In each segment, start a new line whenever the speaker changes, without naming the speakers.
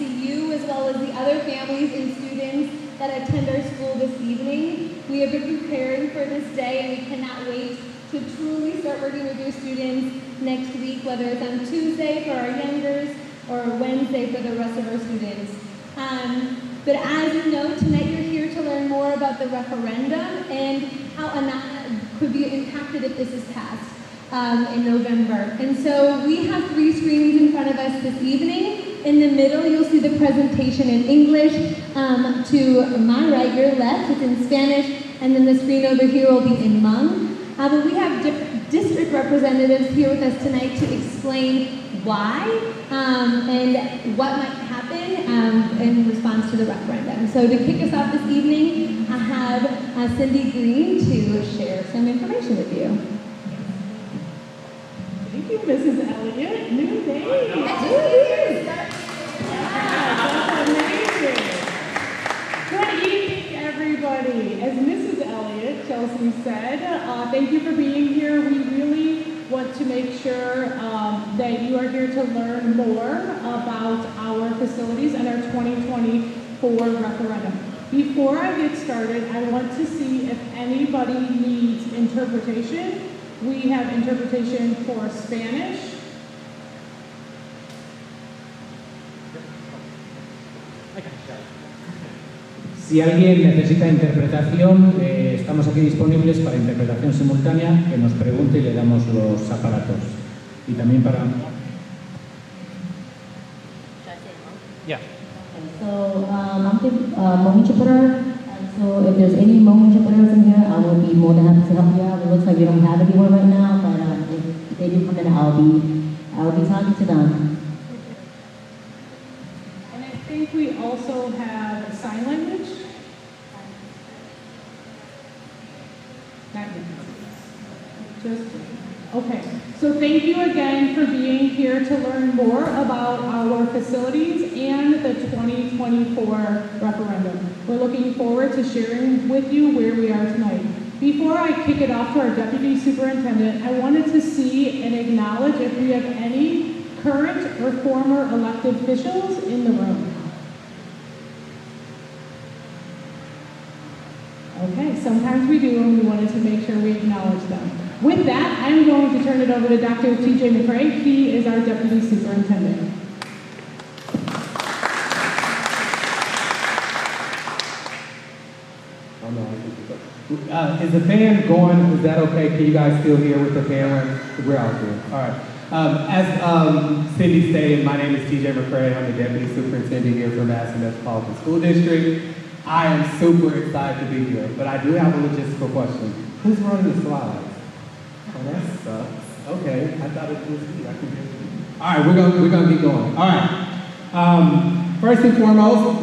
you as well as the other families and students that attend our school this evening. We have been preparing for this day and we cannot wait to truly start working with your students next week, whether it's on Tuesday for our youngers or Wednesday for the rest of our students. But as you know, tonight you're here to learn more about the referendum and how Anaya could be impacted if this is passed in November. And so we have 3 screens in front of us this evening. In the middle, you'll see the presentation in English. To my right, your left, it's in Spanish, and then the screen over here will be in Hmong. But we have different district representatives here with us tonight to explain why and what might happen in response to the referendum. So to kick us off this evening, I have Cindy Green to share some information with you.
Thank you, Mrs. Elliott. New day.
That's
amazing. Good evening, everybody. As Mrs. Elliott, Chelsea said, thank you for being here. We really want to make sure that you are here to learn more about our facilities and our 2024 referendum. Before I get started, I want to see if anybody needs interpretation. We have interpretation for Spanish.
Si alguien necesita interpretación, estamos aquí disponibles para interpretación simultánea, que nos pregunte y le damos los aparatos. Y también para... Yeah.
So I'm the Hmong interpreter. So if there's any Hmong interpreters in here, I will be more than happy to help you out. It looks like we don't have anyone right now, but if they do come in, I'll be talking to them.
And I think we also have sign language. Not yet. Just okay. So thank you again for being here to learn more about our facilities and the 2024 referendum. We're looking forward to sharing with you where we are tonight. Before I kick it off to our Deputy Superintendent, I wanted to see and acknowledge if we have any current or former elected officials in the room. Okay, sometimes we do, and we wanted to make sure we acknowledge them. With that, I'm going to turn it over to Dr. T.J. McCray. He is our Deputy Superintendent.
Is the fan going? Is that okay? Can you guys still hear with the fan running? We're all good. All right. As Cindy stated, my name is T.J. McCray. I'm the Deputy Superintendent here for Madison Metropolitan School District. I am super excited to be here, but I do have a logistical question. Who's running the slides? Oh, that sucks. Okay, I thought it was you. I can hear you. All right, we're gonna keep going. All right. First and foremost,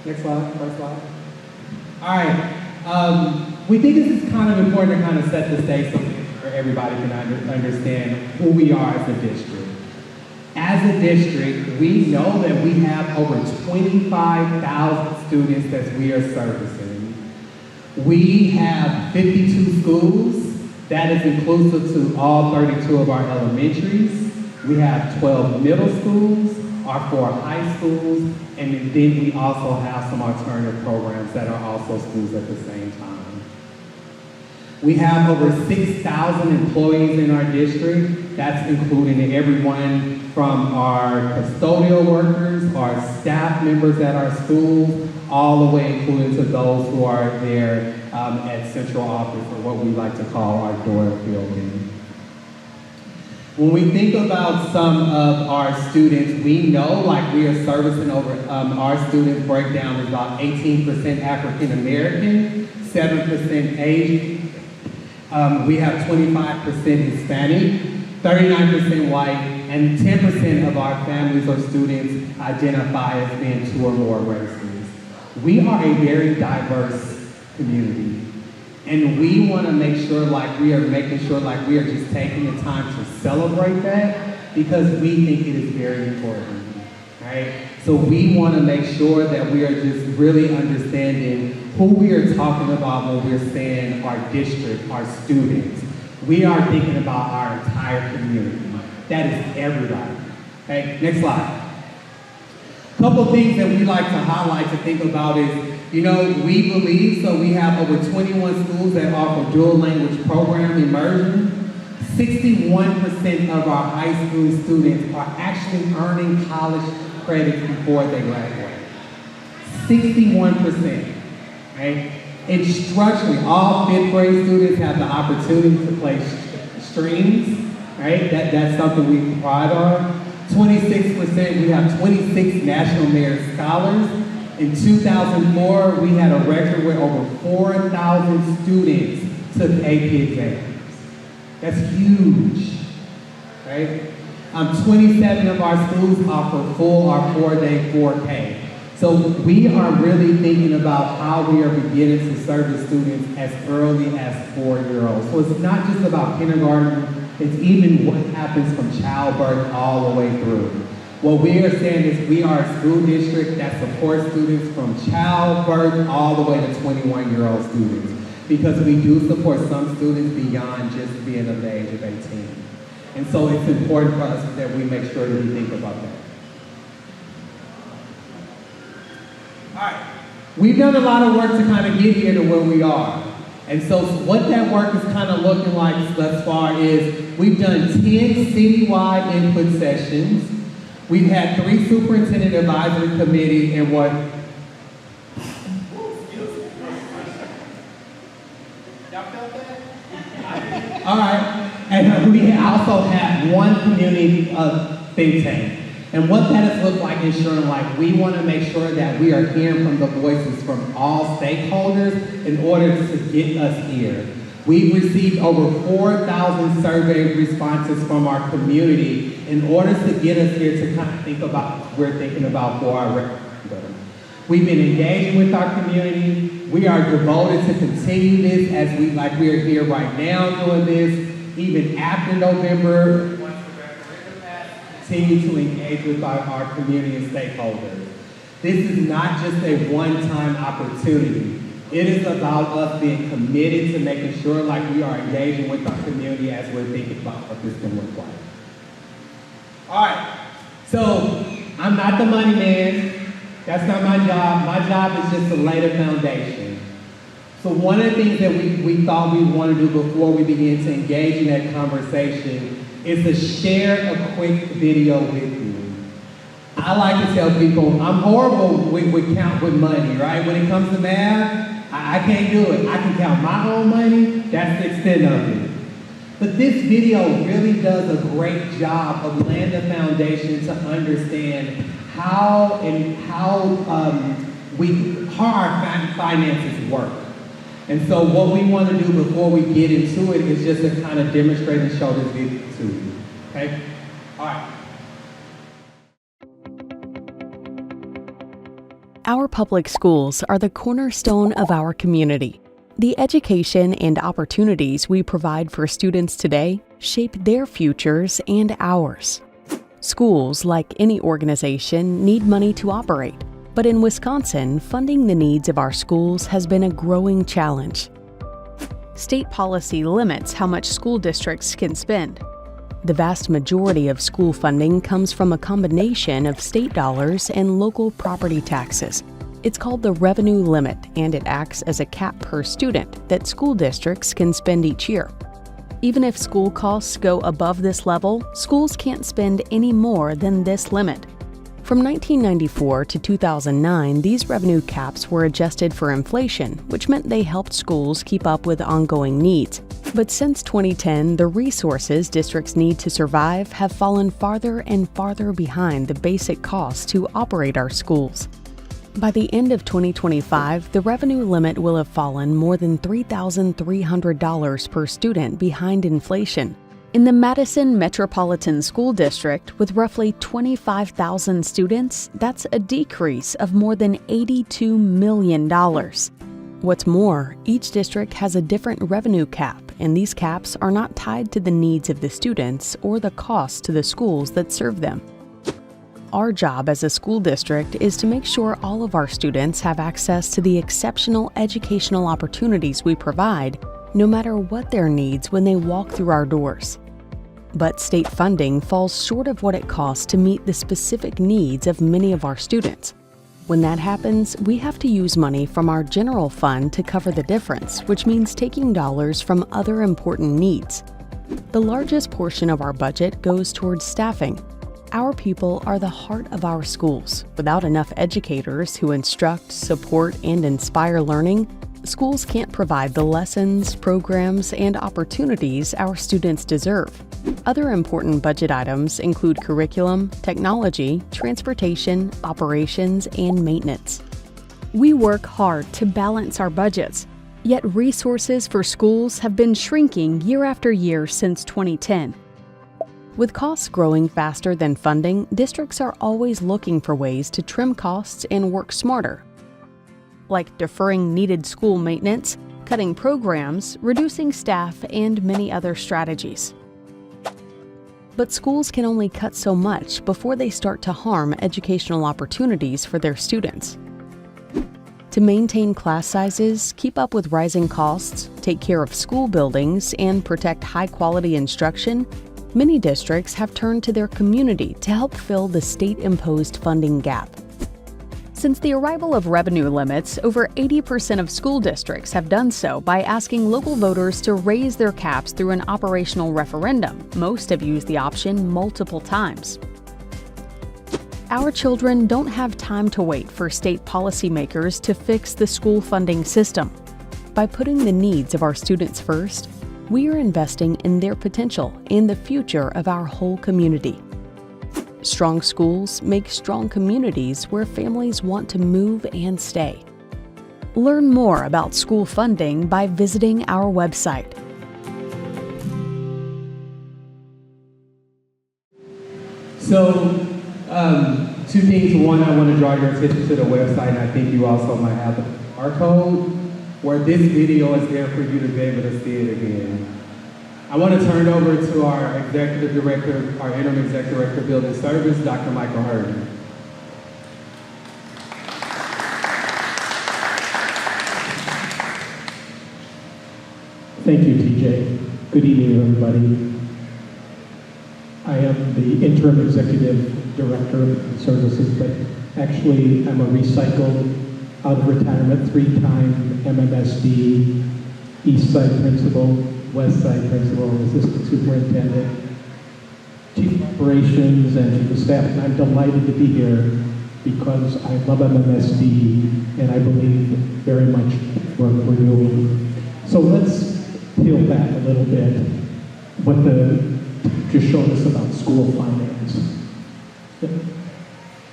next slide. First slide. All right. We think this is kind of important to kind of set the stage so everybody can understand who we are as a district. As a district, we know that we have over 25,000 students that we are servicing. We have 52 schools. That is inclusive to all 32 of our elementaries. We have 12 middle schools, our 4 high schools, and then we also have some alternative programs that are also schools at the same time. We have over 6,000 employees in our district. That's including everyone from our custodial workers, our staff members at our schools, all the way including to those who are there at central office, or what we like to call our door building. When we think about some of our students, we know like we are servicing over, our students breakdown is about 18% African American, 7% Asian. We have 25% Hispanic, 39% white, and 10% of our families or students identify as being 2 or more races. We are a very diverse community. And we want to make sure like we are making sure like we are just taking the time to celebrate that, because we think it is very important, right? So we want to make sure that we are just really understanding who we are talking about when we're saying our district, our students. We are thinking about our entire community. That is everybody. Okay, next slide. couple things that we like to highlight to think about is, we believe, so we have over 21 schools that offer dual language program immersion. 61% of our high school students are actually earning college credits before they graduate. 61%, right? Instructionally, all fifth grade students have the opportunity to play strings, right? That's something we pride on. 26%, we have 26 National Merit Scholars. In 2004, we had a record where over 4,000 students took AP exams. That's huge, right? 27 of our schools offer full or 4-day 4K. So we are really thinking about how we are beginning to service students as early as 4-year-olds. So it's not just about kindergarten, it's even what happens from childbirth all the way through. What we are saying is we are a school district that supports students from childbirth all the way to 21-year-old students, because we do support some students beyond just being of the age of 18. And so it's important for us that we make sure that we think about that. All right. We've done a lot of work to kind of get here to where we are. And so what that work is kind of looking like thus far is we've done 10 citywide input sessions. We've had 3 superintendent advisory committee and what? Y'all felt that? All right. And we also have 1 community think tank. And what that has looked like ensuring we want to make sure that we are hearing from the voices from all stakeholders in order to get us here. We've received over 4,000 survey responses from our community in order to get us here to kind of think about what we're thinking about for our referendum. We've been engaging with our community. We are devoted to continue this as we are here right now doing this, even after November. Continue to engage with our community and stakeholders. This is not just a one-time opportunity. It is about us being committed to making sure we are engaging with our community as we're thinking about what this can look like. All right, so I'm not the money man. That's not my job. My job is just to lay the foundation. So one of the things that we thought we wanted to do before we begin to engage in that conversation is to share a quick video with you. I like to tell people, I'm horrible with count with money, right? When it comes to math, I can't do it. I can count my own money, that's the extent of it. But this video really does a great job of laying the foundation to understand how our finances work. And so what we want to do before we get into it is just to kind of demonstrate and show this video to you, okay? All right.
Our public schools are the cornerstone of our community. The education and opportunities we provide for students today shape their futures and ours. Schools, like any organization, need money to operate. But in Wisconsin, funding the needs of our schools has been a growing challenge. State policy limits how much school districts can spend. The vast majority of school funding comes from a combination of state dollars and local property taxes. It's called the revenue limit, and it acts as a cap per student that school districts can spend each year. Even if school costs go above this level, schools can't spend any more than this limit. From 1994 to 2009, these revenue caps were adjusted for inflation, which meant they helped schools keep up with ongoing needs. But since 2010, the resources districts need to survive have fallen farther and farther behind the basic costs to operate our schools. By the end of 2025, the revenue limit will have fallen more than $3,300 per student behind inflation. In the Madison Metropolitan School District, with roughly 25,000 students, that's a decrease of more than $82 million. What's more, each district has a different revenue cap, and these caps are not tied to the needs of the students or the costs to the schools that serve them. Our job as a school district is to make sure all of our students have access to the exceptional educational opportunities we provide, no matter what their needs when they walk through our doors. But state funding falls short of what it costs to meet the specific needs of many of our students. When that happens, we have to use money from our general fund to cover the difference, which means taking dollars from other important needs. The largest portion of our budget goes towards staffing. Our people are the heart of our schools. Without enough educators who instruct, support, and inspire learning, schools can't provide the lessons, programs, and opportunities our students deserve. Other important budget items include curriculum, technology, transportation, operations, and maintenance. We work hard to balance our budgets, yet resources for schools have been shrinking year after year since 2010. With costs growing faster than funding, districts are always looking for ways to trim costs and work smarter, like deferring needed school maintenance, cutting programs, reducing staff, and many other strategies. But schools can only cut so much before they start to harm educational opportunities for their students. To maintain class sizes, keep up with rising costs, take care of school buildings, and protect high-quality instruction, many districts have turned to their community to help fill the state-imposed funding gap. Since the arrival of revenue limits, over 80% of school districts have done so by asking local voters to raise their caps through an operational referendum. Most have used the option multiple times. Our children don't have time to wait for state policymakers to fix the school funding system. By putting the needs of our students first, we are investing in their potential and the future of our whole community. Strong schools make strong communities where families want to move and stay. Learn more about school funding by visiting our website.
So, two things. One, I want to draw your attention to the website, and I think you also might have the barcode, where this video is there for you to be able to see it again. I want to turn it over to our executive director, our interim executive director of building service, Dr. Michael Hurd.
Thank you, TJ. Good evening, everybody. I am the interim executive director of services, but actually I'm a recycled, out of retirement, 3-time MMSD, East Side principal, West Side principal, assistant superintendent, chief of operations, and chief of staff, and I'm delighted to be here because I love MMSD and I believe very much what we're doing. So let's peel back a little bit what the teacher showed us about school finance.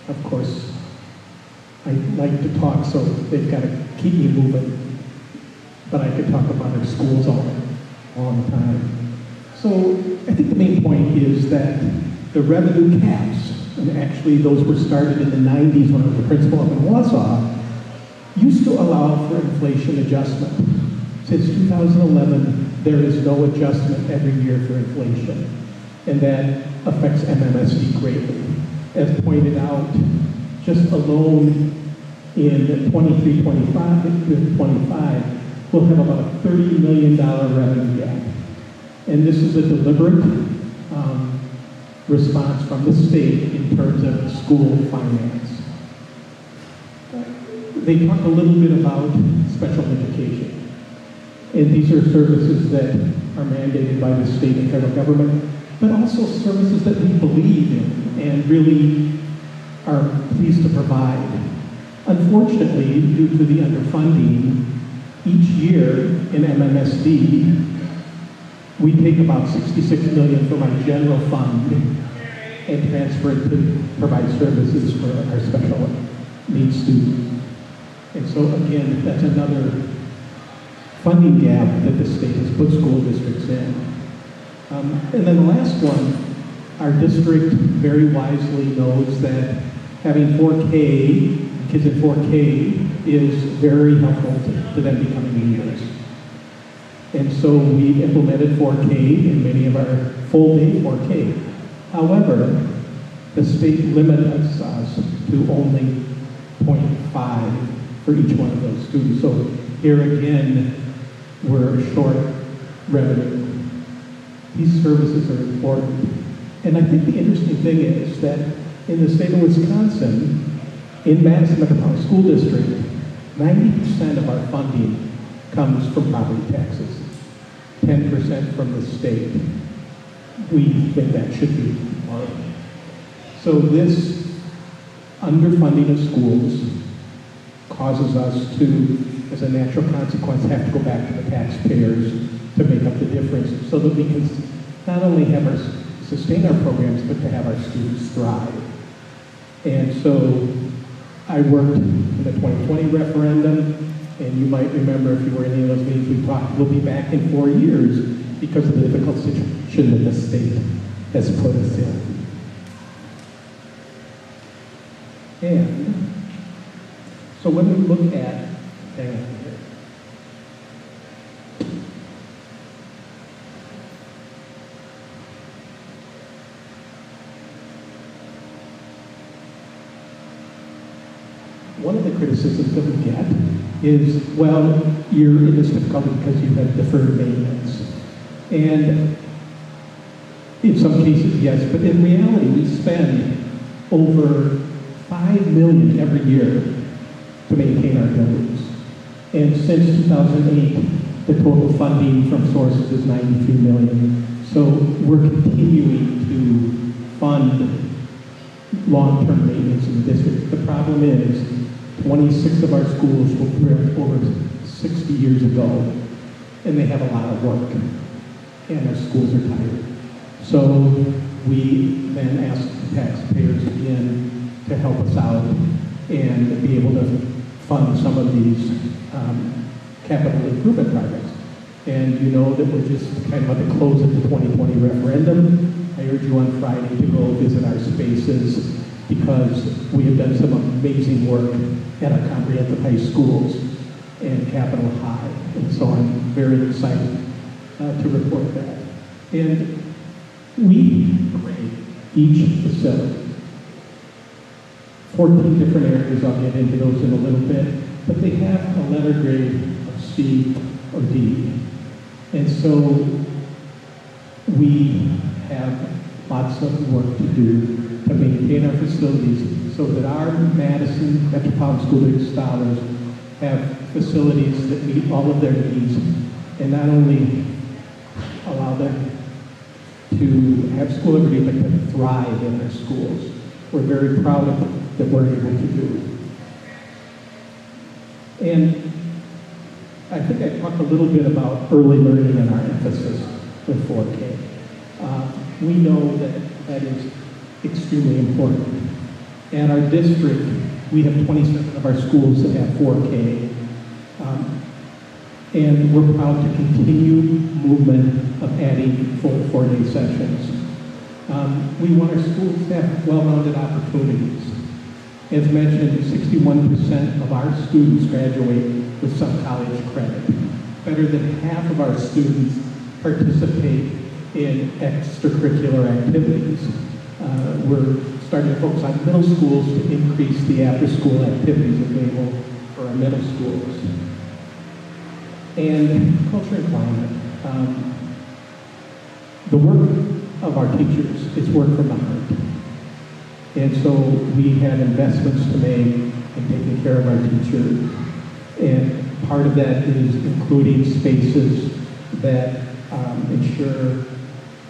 Of course, I like to talk, so they've got to keep me moving, but I could talk about our schools all the time. So I think the main point is that the revenue caps, and actually those were started in the 90s when I was the principal up in Wausau, used to allow for inflation adjustment. Since 2011, there is no adjustment every year for inflation, and that affects MMSD greatly. As pointed out, just alone in 23-25, we'll have about a $30 million revenue gap. And this is a deliberate response from the state in terms of school finance. They talk a little bit about special education. And these are services that are mandated by the state and federal government, but also services that we believe in and really are pleased to provide. Unfortunately, due to the underfunding, each year in MMSD, we take about $66 million from our general fund and transfer it to provide services for our special needs students. And so again, that's another funding gap that the state has put school districts in. And then the last one, our district very wisely knows that having 4K, kids in 4K, is very helpful to them becoming leaders. And so we've implemented 4K in many of our full-day 4K. However, the state limits us to only 0.5 for each one of those students. So here again, we're short revenue. These services are important. And I think the interesting thing is that in the state of Wisconsin, in Madison Metropolitan School District, 90% of our funding comes from property taxes, 10% from the state. We think that should be more. So this underfunding of schools causes us to, as a natural consequence, have to go back to the taxpayers to make up the difference so that we can not only have sustain our programs, but to have our students thrive. And so I worked in the 2020 referendum, and you might remember if you were in any of those meetings, we talked, we'll be back in 4 years because of the difficult situation that the state has put us in. And so when we look at, hang on here. One of the criticisms that we get is, well, you're in this difficulty because you've had deferred maintenance. And in some cases, yes, but in reality, we spend over $5 million every year to maintain our buildings. And since 2008, the total funding from sources is $93 million. So we're continuing to fund long-term maintenance in the district. The problem is 26 of our schools were built over 60 years ago, and they have a lot of work, and our schools are tired. So we then ask the taxpayers again to help us out and be able to fund some of these capital improvement projects. And you know that we're just kind of at the close of the 2020 referendum. I urge you on Friday to go visit our spaces because we have done some amazing work at our comprehensive high schools and Capitol High. And so I'm very excited to report that. And we grade each facility. 14 different areas, I'll get into those in a little bit, but they have a letter grade of C or D. And so we have lots of work to do to maintain our facilities so that our Madison Metropolitan School District scholars have facilities that meet all of their needs and not only allow them to have school every day, but to thrive in their schools. We're very proud of that we're able to do. And I think I talked a little bit about early learning and our emphasis with 4K. We know that that is extremely important. At our district, we have 27 of our schools that have 4K. And we're proud to continue movement of adding full 4-day sessions. We want our schools to have well-rounded opportunities. As mentioned, 61% of our students graduate with some college credit. Better than half of our students participate in extracurricular activities. We're starting to focus on middle schools to increase the after-school activities available for our middle schools. And culture and climate. The work of our teachers is work from the heart. And so we have investments to make in taking care of our teachers. And part of that is including spaces that ensure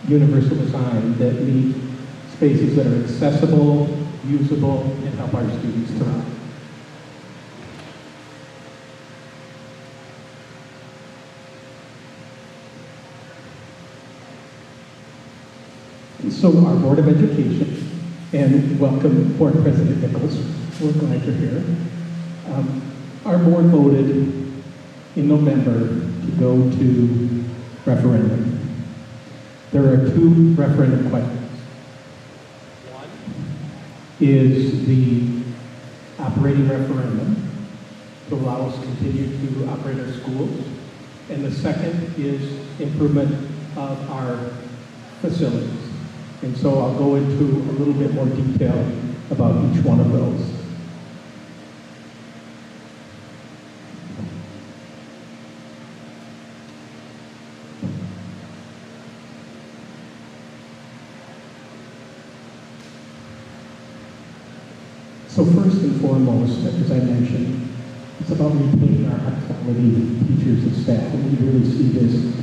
universal design, that meet spaces that are accessible, usable, and help our students thrive. And so our Board of Education, and welcome Board President Nichols, we're glad you're here. Our board voted in November to go to referendum. There are two referendum questions. One is the operating referendum to allow us to continue to operate our schools. And the second is improvement of our facilities. And so I'll go into a little bit more detail about each one of those. So first and foremost, as I mentioned, it's about retaining our high-quality teachers and staff, and we really see this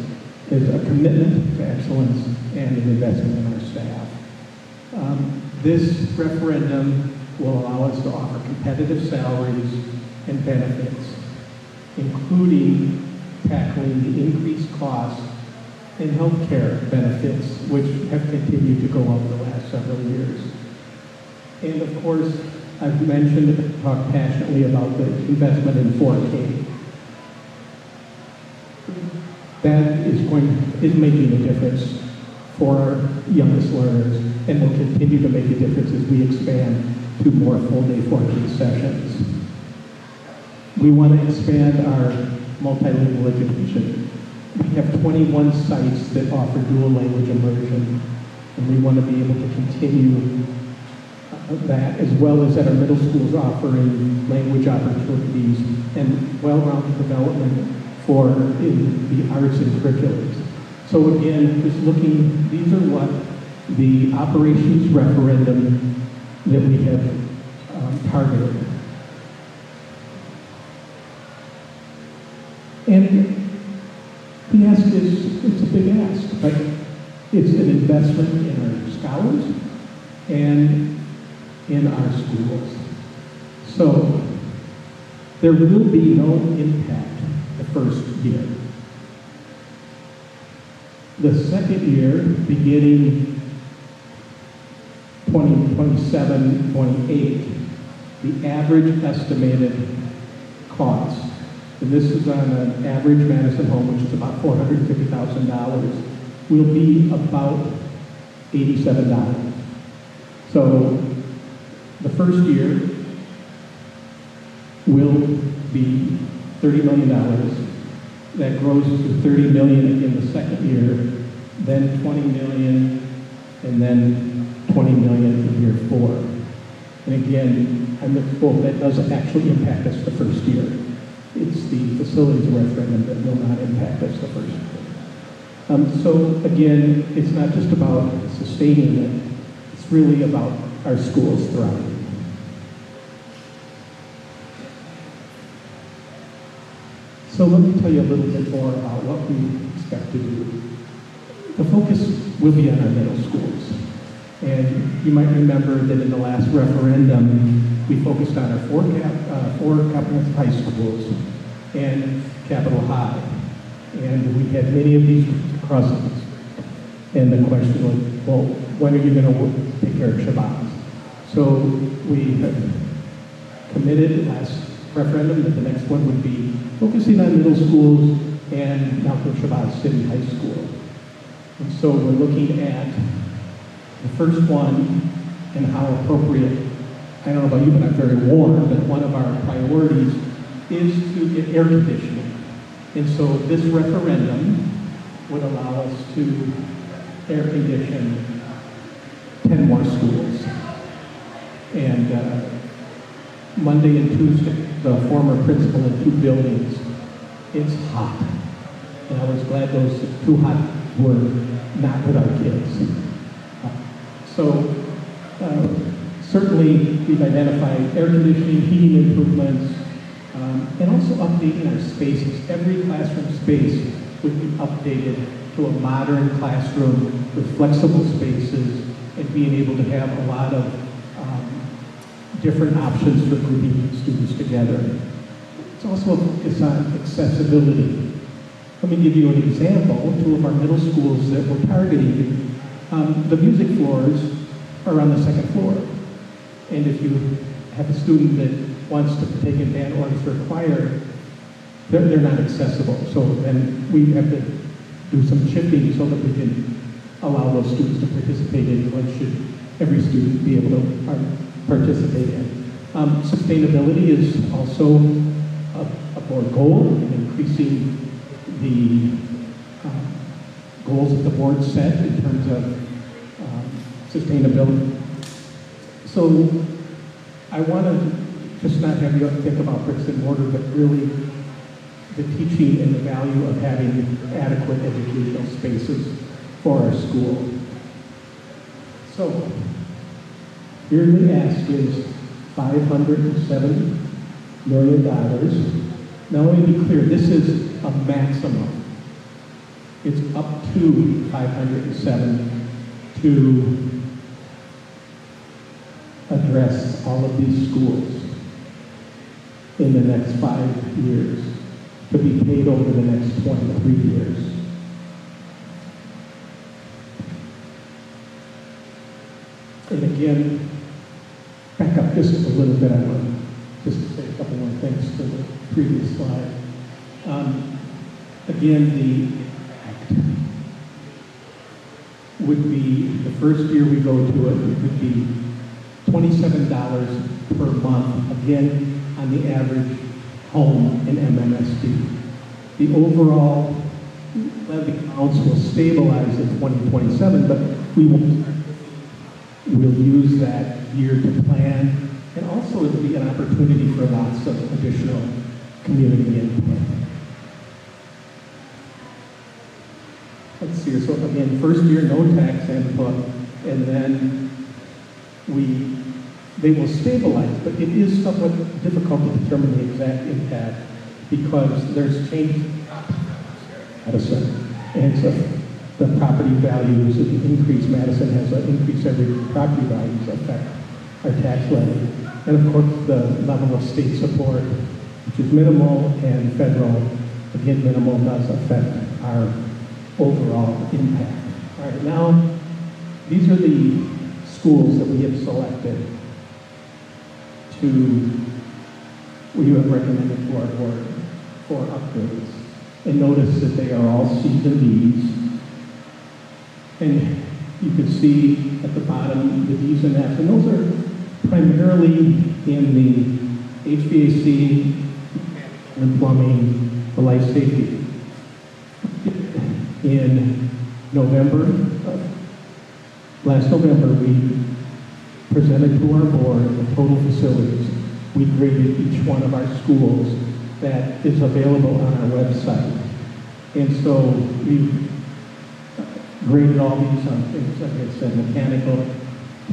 as a commitment to excellence and an investment in our staff. This referendum will allow us to offer competitive salaries and benefits, including tackling the increased costs in healthcare benefits, which have continued to go up the last several years. And of course, I've mentioned and talked passionately about the investment in 4K. That is making a difference for our youngest learners and will continue to make a difference as we expand to more full-day 4K sessions. We want to expand our multilingual education. We have 21 sites that offer dual language immersion, and we want to be able to continue that, as well as at our middle schools offering language opportunities and well-rounded development for in the arts and curriculums. So again, just looking, these are what the operations referendum that we have targeted. And the ask is, it's a big ask, but it's an investment in our scholars and in our schools. So there will be no impact the first year. The second year, beginning 2027, 28, the average estimated cost, and this is on an average Madison home, which is about $450,000, will be about $87. So the first year will be $30 million. That grows to $30 million in the second year, then $20 million, and then $20 million in year 4. And again, I'm hopeful that doesn't actually impact us the first year. It's the facilities referendum that will not impact us the first year. So again, it's not just about sustaining it, it's really about our schools thriving. So let me tell you a little bit more about what we expect to do. The focus will be on our middle schools. And you might remember that in the last referendum, we focused on our four comprehensive high schools and Capitol High. And we had many of these across the district. And the question was, well, when are you going to take care of Shabbat? So we have committed last referendum that the next one would be focusing on middle schools and Malcolm Shabbat City High School. And so we're looking at the first one and how appropriate, I don't know about you, but I'm very warm, but one of our priorities is to get air conditioning. And so this referendum would allow us to air condition 10 more schools. And Monday and Tuesday, the former principal in 2 buildings, it's hot. And I was glad those 2 hot were not with our kids. Certainly we've identified air conditioning, heating improvements, and also updating our spaces. Every classroom space would be updated to a modern classroom with flexible spaces and being able to have a lot of different options for grouping students together. It's also a focus on accessibility. Let me give you an example. 2 of our middle schools that we're targeting, the music floors are on the 2nd floor. And if you have a student that wants to partake in band, orchestra, choir, they're not accessible. So then we have to do some shifting so that we can allow those students to participate in what should every student be able to participate in. Sustainability is also a board goal, in increasing the goals that the board set in terms of sustainability. So I want to just not have you think about bricks and mortar, but really the teaching and the value of having adequate educational spaces for our school. So here the ask is $570 million. Now let me be clear, this is a maximum. It's up to 570 to address all of these schools in the next 5 years, to be paid over the next 23 years. And again, back up just a little bit, I want just to say a couple more things to the previous slide. Again, the act would be, the first year we go to it would be $27 per month, again, on the average home in MMSD. The overall levy counts will stabilize in 2027, but we'll use that year to plan, and also it'll be an opportunity for lots of additional community input. Let's see here, so again, first year, no tax input, and then they will stabilize, but it is somewhat difficult to determine the exact impact because there's change Madison, and so the property values, if you increase, Madison has an increase every property values affect our tax levy. And of course, the level of state support, which is minimal, and federal, again, minimal, does affect our overall impact. All right, now, these are the schools that we have selected we have recommended to our board for upgrades. And notice that they are all seasoned Ds. And you can see at the bottom the Ds and Fs, and those are primarily in the HVAC and plumbing, the life safety. In last November, we presented to our board the total facilities. We graded each one of our schools that is available on our website. And so we graded all these on things, like I said, mechanical,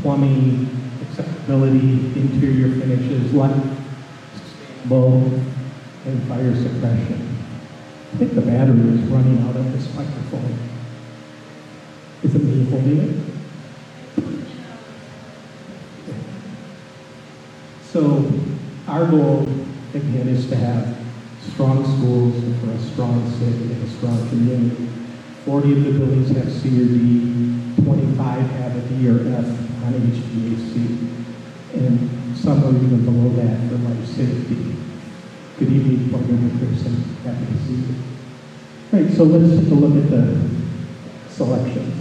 plumbing, accessibility, interior finishes, light, sustainable, and fire suppression. I think the battery is running out of this microphone. Is it me holding it? So our goal, again, is to have strong schools for a strong city and a strong community. 40 of the buildings have C or D, 25 have a D or F on HVAC, and some are even below that for life safety. Good evening, Board Member Pearson. Happy to see you. All right, so let's take a look at the selections.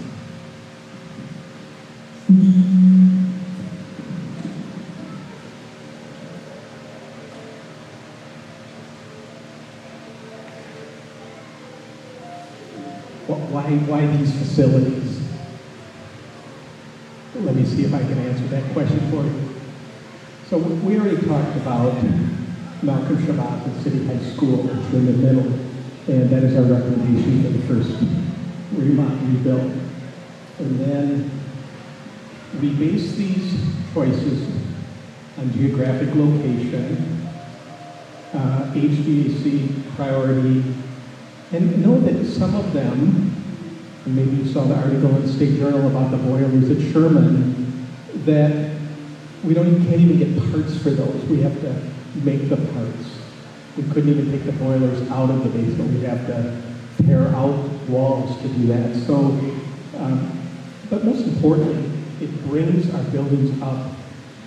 Why these facilities? Let me see if I can answer that question for you. So we already talked about Malcolm Shabbat and City High School, which are in the middle, and that is our recommendation for the first rebuild. And then we base these choices on geographic location, HVAC priority, and know that some of them, and maybe you saw the article in the State Journal about the boilers at Sherman, that we can't even get parts for those. We have to make the parts. We couldn't even take the boilers out of the basement. We'd have to tear out walls to do that. So, but most importantly, it brings our buildings up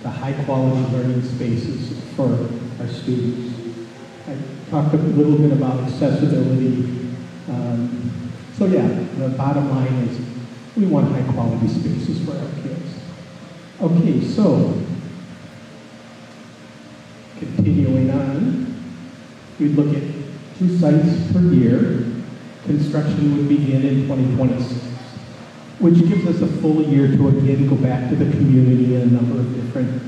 to high-quality learning spaces for our students. I talked a little bit about accessibility. So yeah, the bottom line is we want high-quality spaces for our kids. Okay, so continuing on, we'd look at 2 sites per year. Construction would begin in 2026, which gives us a full year to again go back to the community in a number of different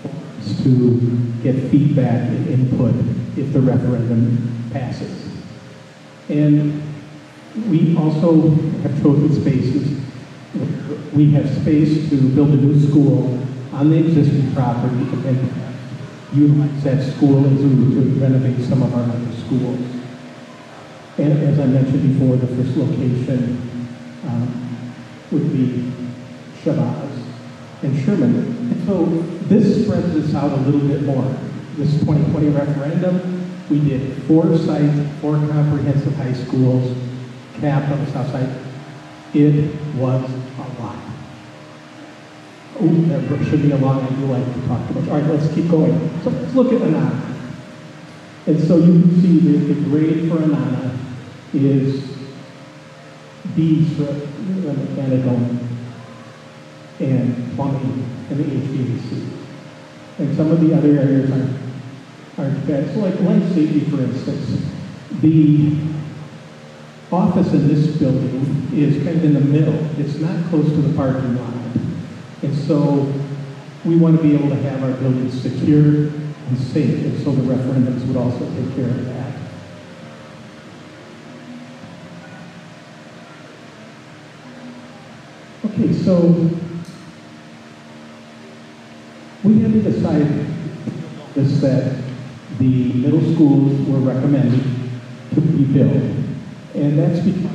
forms to get feedback and input if the referendum passes. And we also have chosen spaces. We have space to build a new school on the existing property and utilize that school as we were to renovate some of our other schools. And as I mentioned before, the first location would be Shabazz and Sherman. And so this spreads this out a little bit more. This 2020 referendum, we did 4 sites, 4 comprehensive high schools, capped on the south side. It was a lot. Oh, that should be a long, I do like to talk too much. All right, let's keep going. So let's look at Anana. And so you can see the grade for Anana is B's for mechanical and plumbing and the HVAC. And some of the other areas aren't bad. So like life safety, for instance, the office in this building is kind of in the middle. It's not close to the parking lot. And so we want to be able to have our buildings secure and safe. And so the referendums would also take care of that. Okay, so we had to decide this that the middle schools were recommended to be built. And that's because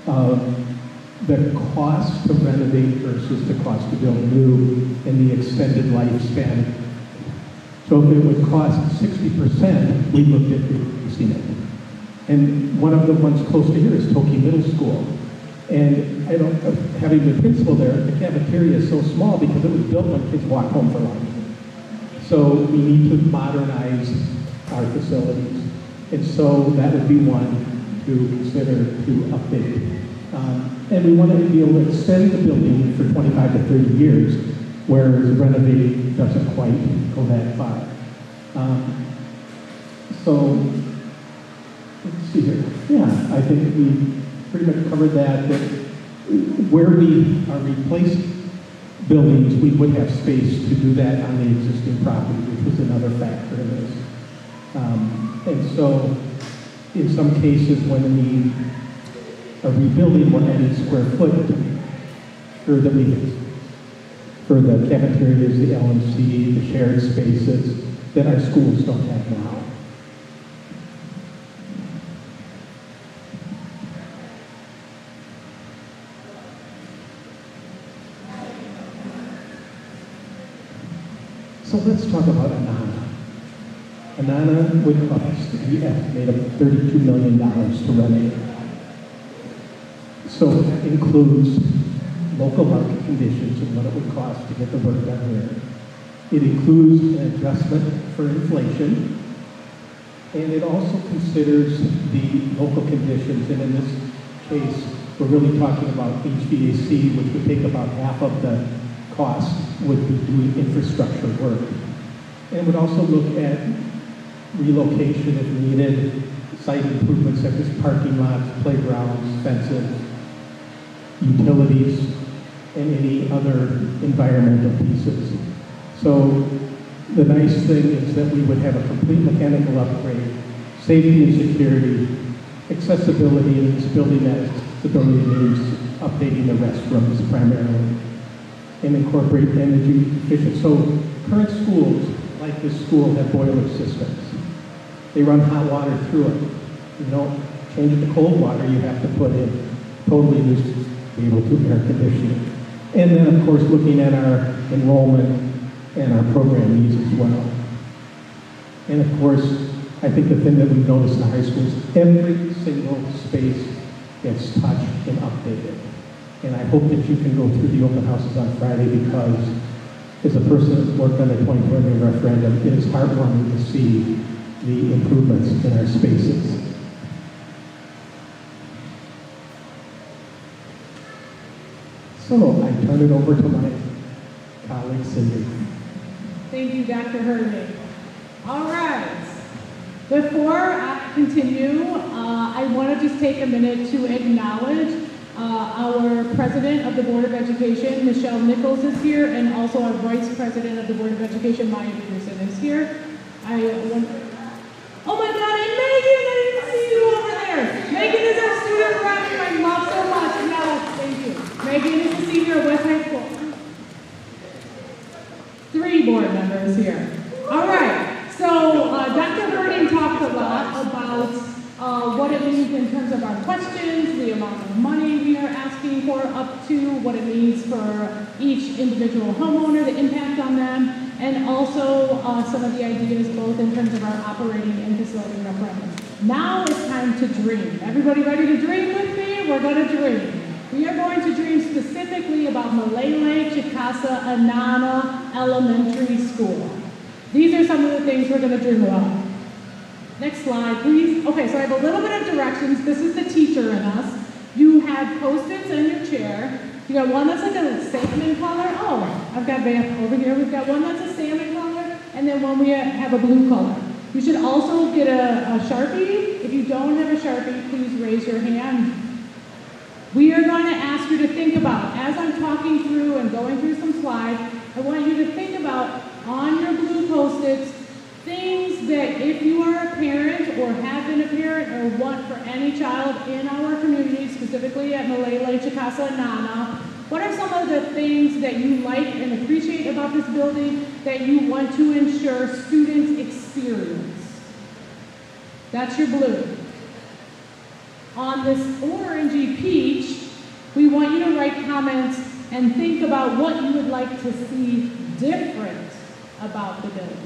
of the cost to renovate versus the cost to build new and the extended lifespan. So if it would cost 60%, we looked at reducing it. And one of the ones close to here is Toki Middle School. And I don't, having the principal there, the cafeteria is so small because it was built when kids walked home for lunch. So we need to modernize our facilities. And so that would be one to consider to update. And we want to be able to extend the building for 25 to 30 years, whereas renovating doesn't quite go that far. So, let's see here. Yeah, I think we pretty much covered that where we are replacing buildings, we would have space to do that on the existing property, which was another factor in this. And so, in some cases, when we are rebuilding, we're adding square foot for the cafeterias, the LMC, the shared spaces that our schools don't have now. So let's talk about Anana. Anana would cost, we estimate, about $32 million to renovate. So that includes local market conditions and what it would cost to get the work done here. It includes an adjustment for inflation, and it also considers the local conditions. And in this case, we're really talking about HVAC, which would take about half of the cost, would be doing infrastructure work. And it would also look at relocation if needed, site improvements such as parking lots, playgrounds, fences, utilities, and any other environmental pieces. So the nice thing is that we would have a complete mechanical upgrade, safety and security, accessibility in this building, that accessibility means updating the restrooms primarily, and incorporate energy efficient. So current schools, like this school, have boiler systems. They run hot water through it. You don't change it to cold water, you have to put in totally new to be able to air conditioning. And then, of course, looking at our enrollment and our program needs as well. And of course, I think the thing that we've noticed in the high schools, every single space gets touched and updated. And I hope that you can go through the open houses on Friday, because as a person that's worked on the 2020 referendum, it is heartwarming to see the improvements in our spaces. So I turn it over to my colleague, Cindy.
Thank you, Dr. Herdman. All right. Before I continue, I want to just take a minute to acknowledge our President of the Board of Education, Michelle Nichols, is here, and also our Vice President of the Board of Education, Maya Peterson, is here. Oh my God, and Megan, I didn't see you over there. Megan is our student rep, who I love so much. Now, thank you. Megan is a senior at West High School. 3 board members here. All right. what it means in terms of our questions, the amount of money we are asking for up to, what it means for each individual homeowner, the impact on them, and also some of the ideas both in terms of our operating and facility referendum. Now it's time to dream. Everybody ready to dream with me? We're going to dream. We are going to dream specifically about Malele Chicasa Anana Elementary School. These are some of the things we're going to dream about. Next slide, please. Okay, so I have a little bit of directions. This is the teacher in us. You have Post-its in your chair. You got one that's like a salmon color. Oh, I've got Vamp over here. We've got one that's a salmon color, and then one we have a blue color. You should also get a Sharpie. If you don't have a Sharpie, please raise your hand. We are going to ask you to think about, as I'm talking through and going through some slides, I want you to think about on your blue Post-its things that if you are a parent or have been a parent or want for any child in our community, specifically at Malele Chicasa Anana, what are some of the things that you like and appreciate about this building that you want to ensure students experience? That's your blue. On this orangey peach, we want you to write comments and think about what you would like to see different about the building.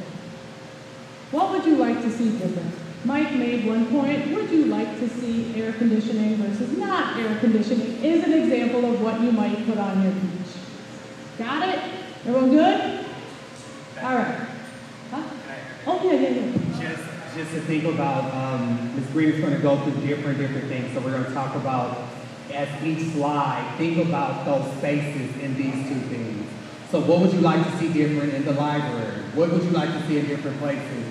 What would you like to see different? Mike made one point. Would you like to see air conditioning versus not air conditioning? Is an example of what you might put on your peach. Got it? Everyone good? All right. Huh? Oh, yeah.
Just to think about, Ms. Green is going to go through different things. So we're going to talk about, as each slide, think about those spaces in these two things. So what would you like to see different in the library? What would you like to see in different places?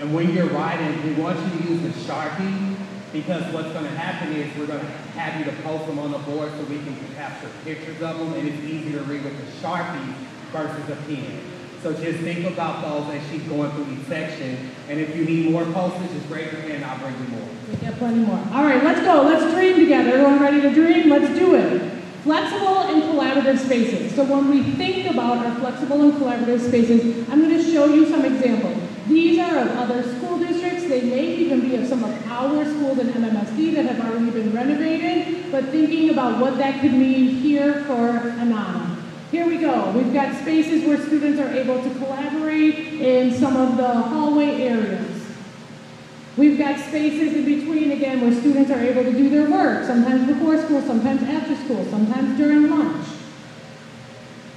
And when you're writing, we want you to use the Sharpie, because what's going to happen is we're going to have you to post them on the board so we can capture pictures of them, and it's easier to read with the Sharpie versus a pen. So just think about those as she's going through each section. And if you need more posters, just raise your hand and I'll bring you more.
We got plenty more. All right, let's go. Let's dream together. Everyone ready to dream? Let's do it. Flexible and collaborative spaces. So when we think about our flexible and collaborative spaces, I'm going to show you some examples. These are of other school districts. They may even be of some of our schools in MMSD that have already been renovated, but thinking about what that could mean here for Anana. Here we go. We've got spaces where students are able to collaborate in some of the hallway areas. We've got spaces in between, again, where students are able to do their work, sometimes before school, sometimes after school, sometimes during lunch.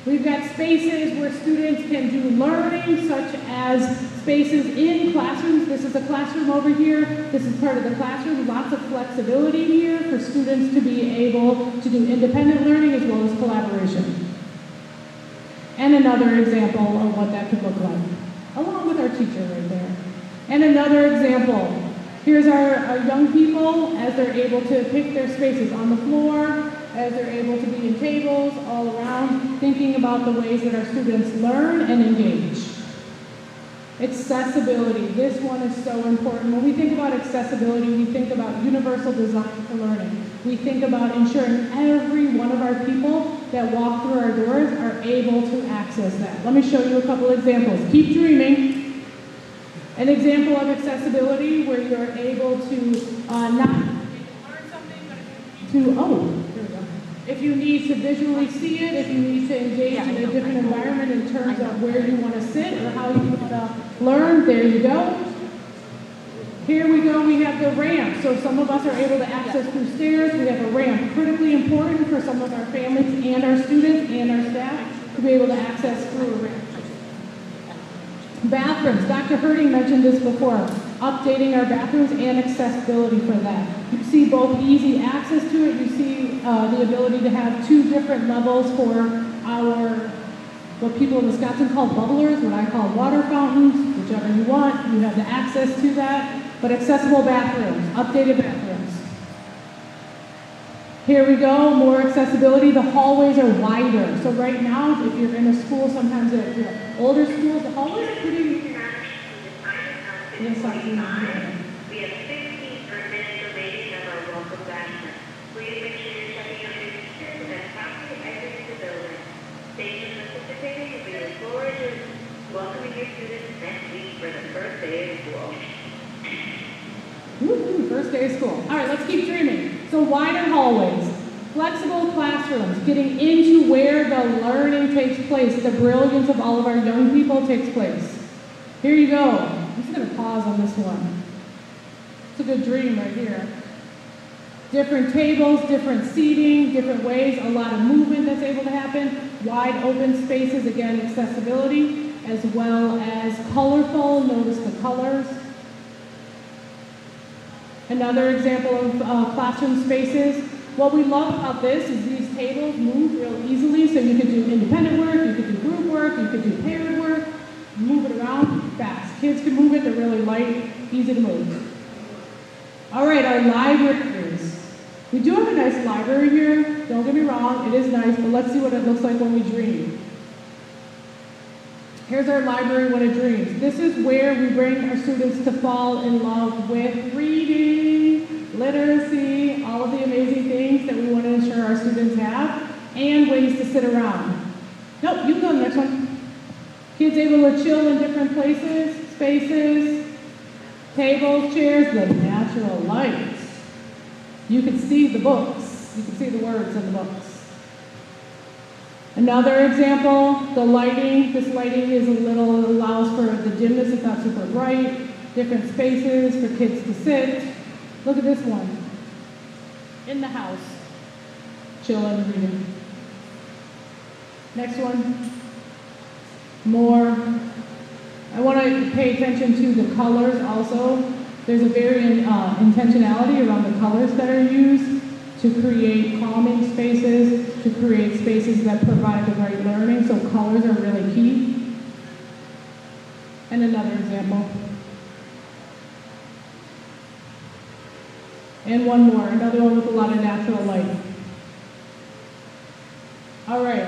We've got spaces where students can do learning, such as spaces in classrooms. This is a classroom over here. This is part of the classroom. Lots of flexibility here for students to be able to do independent learning as well as collaboration. And another example of what that could look like, along with our teacher right there. And another example, here's our young people as they're able to pick their spaces on the floor, as they're able to be in tables all around, thinking about the ways that our students learn and engage. Accessibility, this one is so important. When we think about accessibility, we think about universal design for learning. We think about ensuring every one of our people that walk through our doors are able to access that. Let me show you a couple examples. Keep dreaming. An example of accessibility where you're able to not learn something, but there we go. If you need to visually see it, if you need to engage in a different environment in terms of where you want to sit or how you want to learn, there you go. Here we go, we have the ramp. So some of us are able to access through stairs. We have a ramp, critically important for some of our families and our students and our staff to be able to access through a ramp. Bathrooms, Dr. Herding mentioned this before, updating our bathrooms and accessibility for that. You see both easy access to it, you see the ability to have two different levels for our, what people in Wisconsin call bubblers, what I call water fountains, whichever you want, you have the access to that, but accessible bathrooms, updated bathrooms. Here we go, more accessibility. The hallways are wider. So right now, if you're in a school, sometimes at older schools, the hallways are pretty... Yes, I can.
We have 15 minutes remaining of our welcome bachelor. Please make sure you're checking your register and properly exiting the building. Thank you for participating, and we look forward to welcoming your students next week for the first day of school.
Woo-hoo, first day of school. All right, let's keep dreaming. So wider hallways, flexible classrooms, getting into where the learning takes place, the brilliance of all of our young people takes place. Here you go. I'm just gonna pause on this one. It's a good dream right here. Different tables, different seating, different ways, a lot of movement that's able to happen, wide open spaces, again, accessibility, as well as colorful, notice the colors. Another example of classroom spaces. What we love about this is these tables move real easily, so you can do independent work, you can do group work, you can do paired work, move it around fast. Kids can move it, they're really light, easy to move. All right, our libraries. We do have a nice library here, don't get me wrong, it is nice, but let's see what it looks like when we dream. Here's our library when it dreams. This is where we bring our students to fall in love with reading, literacy, all of the amazing things that we want to ensure our students have, and ways to sit around. Nope, you can go to the next one. Kids able to chill in different places, spaces, tables, chairs, the natural light. You can see the books. You can see the words in the books. Another example, the lighting. This lighting is allows for the dimness, it's not super bright. Different spaces for kids to sit. Look at this one. In the house. Chilling and reading. Next one. More. I want to pay attention to the colors also. There's a very intentionality around the colors that are used to create calming spaces, to create spaces that provide the right learning, so colors are really key. And another example. And one more, another one with a lot of natural light. All right,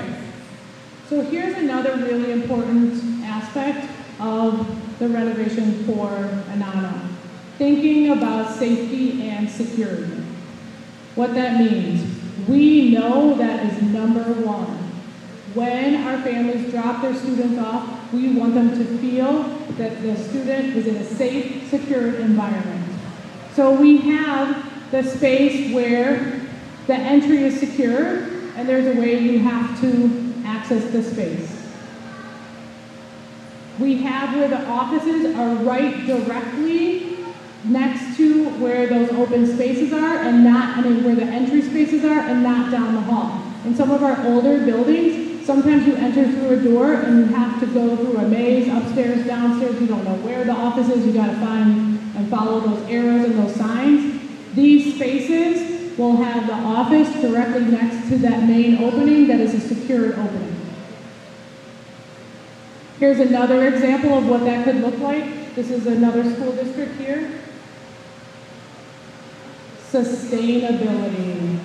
so here's another really important aspect of the renovation for Anana. Thinking about safety and security. What that means, we know that is number one. When our families drop their students off, we want them to feel that the student is in a safe, secure environment. So we have the space where the entry is secure, and there's a way you have to access the space. We have where the offices are right directly next to where those open spaces are, and not, where the entry spaces are, and not down the hall. In some of our older buildings, sometimes you enter through a door and you have to go through a maze, upstairs, downstairs, you don't know where the office is, you gotta find and follow those arrows and those signs. These spaces will have the office directly next to that main opening that is a secured opening. Here's another example of what that could look like. This is another school district here. Sustainability.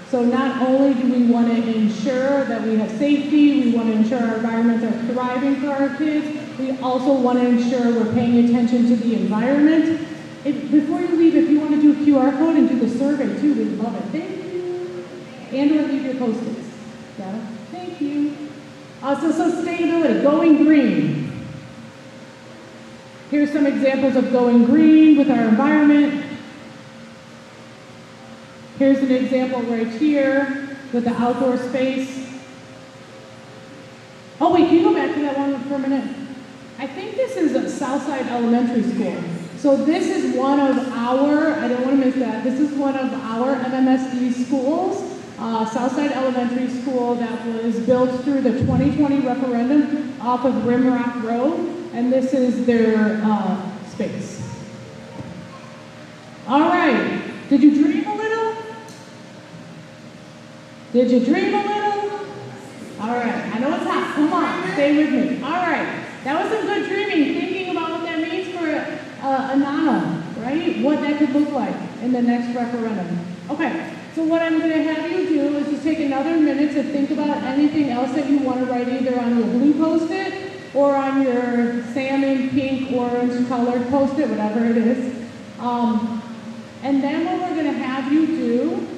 So not only do we want to ensure that we have safety, we want to ensure our environments are thriving for our kids, we also want to ensure we're paying attention to the environment. Before you leave, if you want to do a QR code and do the survey too, we'd love it. Thank you. And or leave your Post-its. Got it? Thank you. So sustainability, going green. Here's some examples of going green with our environment. Here's an example right here with the outdoor space. Oh wait, can you go back to that one for a minute? I think this is a Southside Elementary School. So this is one of our, I don't want to miss that, this is one of our MMSD schools, Southside Elementary School, that was built through the 2020 referendum off of Rimrock Road, and this is their space. All right, did you dream a little? Did you dream a little? All right, I know it's hot, come on, stay with me. All right, that was some good dreaming, thinking about what that means for Anana, right? What that could look like in the next referendum. Okay, so what I'm gonna have you do is just take another minute to think about anything else that you wanna write either on your blue Post-it or on your salmon, pink, orange colored Post-it, whatever it is. And then what we're gonna have you do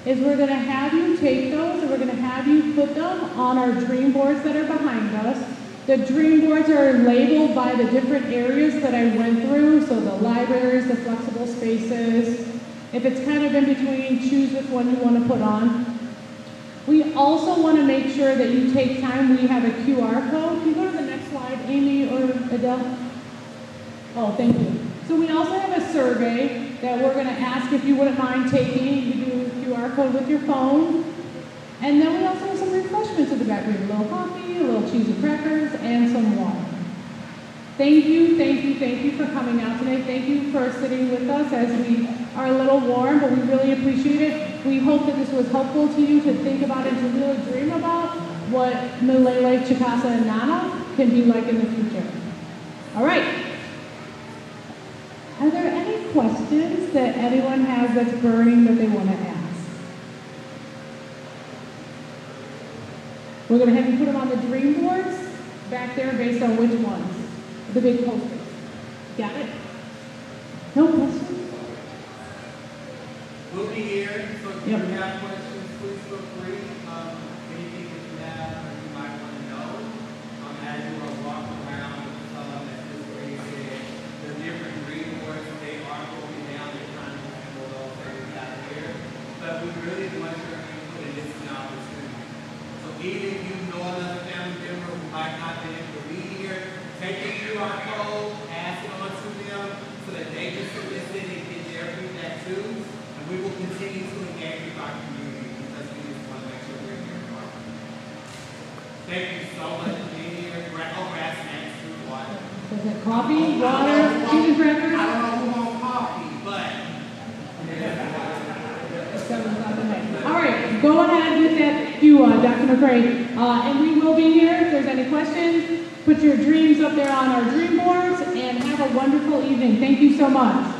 is we're gonna have you take those and we're gonna have you put them on our dream boards that are behind us. The dream boards are labeled by the different areas that I went through, so the libraries, the flexible spaces, If it's kind of in between, choose which one you want to put on. We also want to make sure that you take time. We have a QR code. Can you go to the next slide, Amy or Adele? Oh, thank you. So we also have a survey that we're going to ask if you wouldn't mind taking. You do a QR code with your phone. And then we also have some refreshments in the back. We have a little coffee, a little cheese and crackers, and some water. Thank you for coming out today. Thank you for sitting with us as we are a little warm, but we really appreciate it. We hope that this was helpful to you to think about and to really dream about what Milele, Chicasa, and Nana can be like in the future. All right. Are there any questions that anyone has that's burning that they want to ask? We're going to have you put them on the dream boards back there based on which ones. The big posters. Got it? No questions?
We'll be here, so if
Yep.
you have questions, please feel free. Anything that you have or you might want to know, as you are walking around, as Ms. Gray said, the different dream boards, they are broken down, they're trying to handle those that we got here. But we really want your input in this opportunity. So even if you know another family member who might not be able to be here, take the QR code, pass it on to them so that they can solicit and get their feedback too. And we will continue to engage with our community because we just want to make sure we're here for our community. Thank you so much for being here. Grass snacks, food, water.
So is it coffee, water, cheese and crackers?
I don't know who wants coffee, but.
All right, go ahead with that cue, Dr. McCray. And we will be here if there's any questions. Put your dreams up there on our dream boards and have a wonderful evening. Thank you so much.